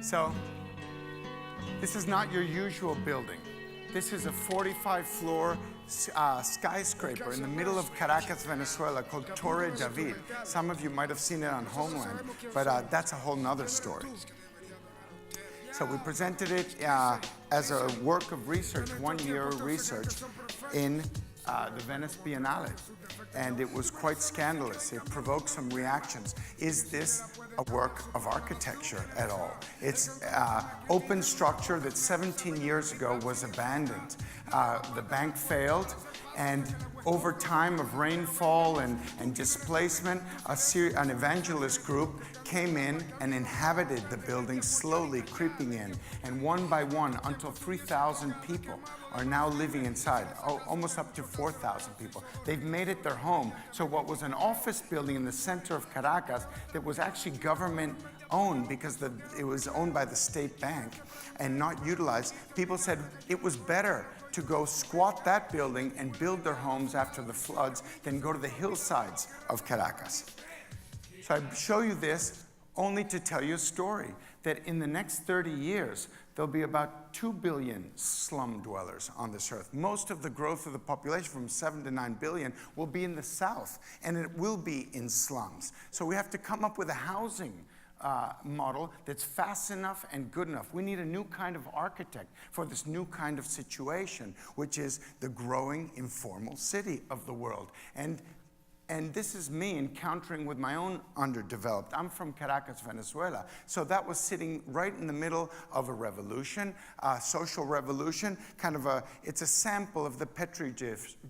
So, this is not your usual building. This is a 45-floor skyscraper in the middle of Caracas, Venezuela, called Torre David. Some of you might have seen it on Homeland, but that's a whole nother story. So we presented it as a work of research, 1 year of research in the Venice Biennale. And it was quite scandalous. It provoked some reactions. Is this a work of architecture at all? It's open structure that 17 years ago was abandoned. The bank failed, and over time of rainfall and displacement, an evangelist group came in and inhabited the building, slowly creeping in. And one by one, until 3,000 people are now living inside, almost up to 4,000 people. They've made it their home. So what was an office building in the center of Caracas that was actually government owned because it was owned by the state bank and not utilized, people said it was better to go squat that building and build their homes after the floods than go to the hillsides of Caracas. So I show you this only to tell you a story, that in the next 30 years, there'll be about 2 billion slum dwellers on this earth. Most of the growth of the population, from 7 to 9 billion, will be in the south, and it will be in slums. So we have to come up with a housing model that's fast enough and good enough. We need a new kind of architect for this new kind of situation, which is the growing informal city of the world. And this is me encountering with my own underdeveloped. I'm from Caracas, Venezuela. So that was sitting right in the middle of a revolution, a social revolution, it's a sample of the Petri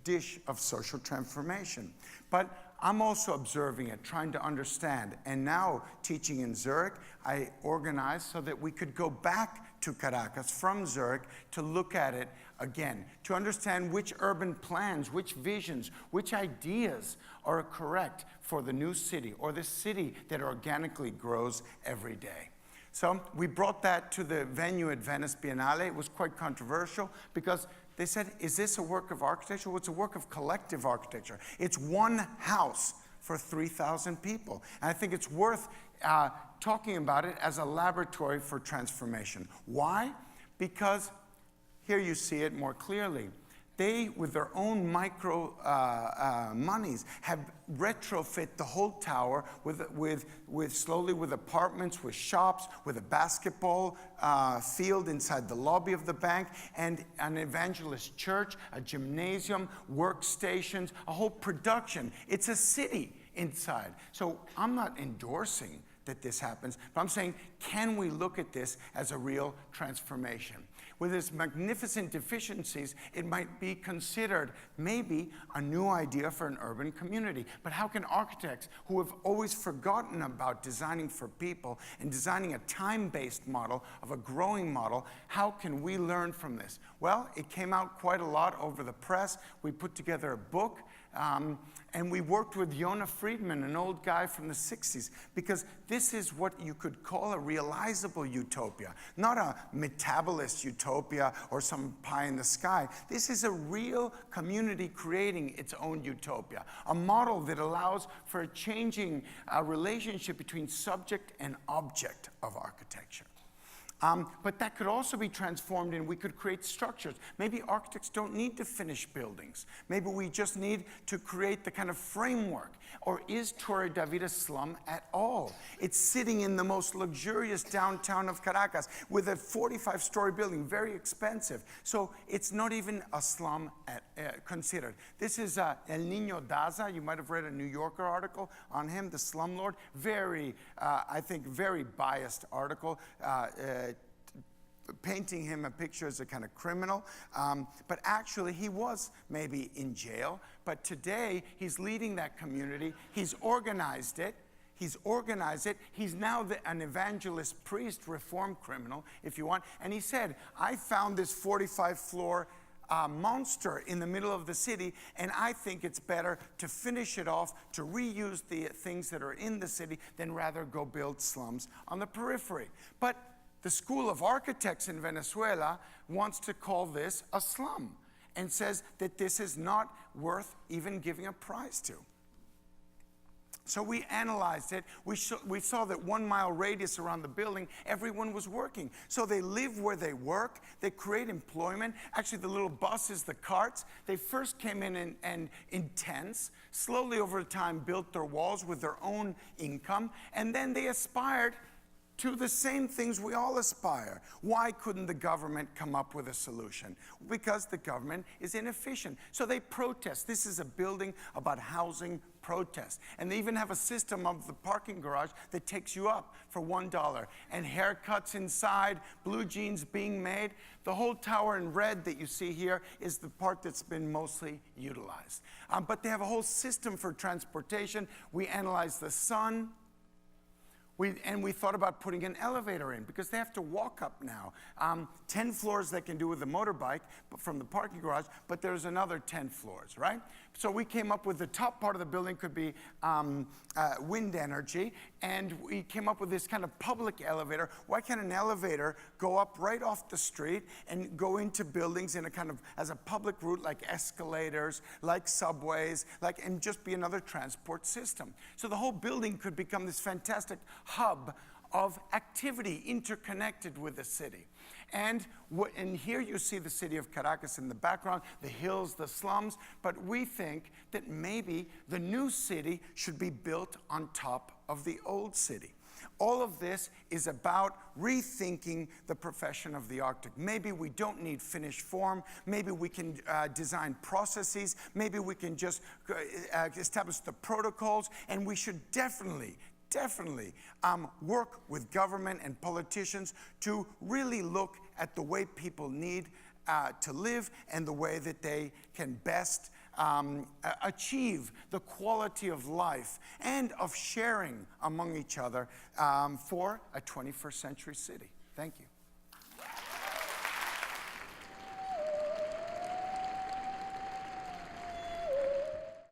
dish of social transformation. But I'm also observing it, trying to understand. And now, teaching in Zurich, I organized so that we could go back to Caracas from Zurich to look at it again, to understand which urban plans, which visions, which ideas are correct for the new city, or the city that organically grows every day. So we brought that to the venue at Venice Biennale. It was quite controversial because they said, is this a work of architecture? Well, it's a work of collective architecture. It's one house for 3,000 people. And I think it's worth talking about it as a laboratory for transformation. Why? Because here you see it more clearly. They, with their own micro monies, have retrofit the whole tower slowly with apartments, with shops, with a basketball field inside the lobby of the bank, and an evangelist church, a gymnasium, workstations, a whole production. It's a city inside. So I'm not endorsing that this happens, but I'm saying, can we look at this as a real transformation? With its magnificent deficiencies, it might be considered maybe a new idea for an urban community. But how can architects who have always forgotten about designing for people and designing a time-based model of a growing model, how can we learn from this? Well, it came out quite a lot over the press. We put together a book. And we worked with Yona Friedman, an old guy from the 60s, because this is what you could call a realizable utopia, not a metabolist utopia or some pie in the sky. This is a real community creating its own utopia, a model that allows for a changing relationship between subject and object of architecture. But that could also be transformed, and we could create structures. Maybe architects don't need to finish buildings. Maybe we just need to create the kind of framework. Or is Torre David a slum at all? It's sitting in the most luxurious downtown of Caracas with a 45-story building, very expensive. So it's not even a slum considered. This is El Niño Daza. You might have read a New Yorker article on him, the slumlord. Very, I think, very biased article. Painting him a picture as a kind of criminal, but actually he was maybe in jail, but today he's leading that community. He's organized it. He's now an evangelist priest, reform criminal, if you want. And he said, I found this 45-floor monster in the middle of the city, and I think it's better to finish it off, to reuse the things that are in the city, than rather go build slums on the periphery. But the School of Architects in Venezuela wants to call this a slum and says that this is not worth even giving a prize to. So we analyzed it. We saw that 1 mile radius around the building, everyone was working. So they live where they work. They create employment. Actually, the little buses, the carts, they first came in and in tents, slowly over time built their walls with their own income, and then they aspired to the same things we all aspire. Why couldn't the government come up with a solution? Because the government is inefficient. So they protest. This is a building about housing protest. And they even have a system of the parking garage that takes you up for $1. And haircuts inside, blue jeans being made. The whole tower in red that you see here is the part that's been mostly utilized. But they have a whole system for transportation. We analyzed the sun. We thought about putting an elevator in because they have to walk up now. 10 floors they can do with a motorbike from the parking garage, but there's another 10 floors, right? So we came up with the top part of the building could be wind energy, and we came up with this kind of public elevator. Why can't an elevator go up right off the street and go into buildings in a kind of as a public route, like escalators, like subways, and just be another transport system? So the whole building could become this fantastic hub of activity interconnected with the city. And here you see the city of Caracas in the background, the hills, the slums, but we think that maybe the new city should be built on top of the old city. All of this is about rethinking the profession of the architect. Maybe we don't need finished form. Maybe we can design processes. Maybe we can just establish the protocols, and we should definitely work with government and politicians to really look at the way people need to live and the way that they can best achieve the quality of life and of sharing among each other for a 21st century city. Thank you.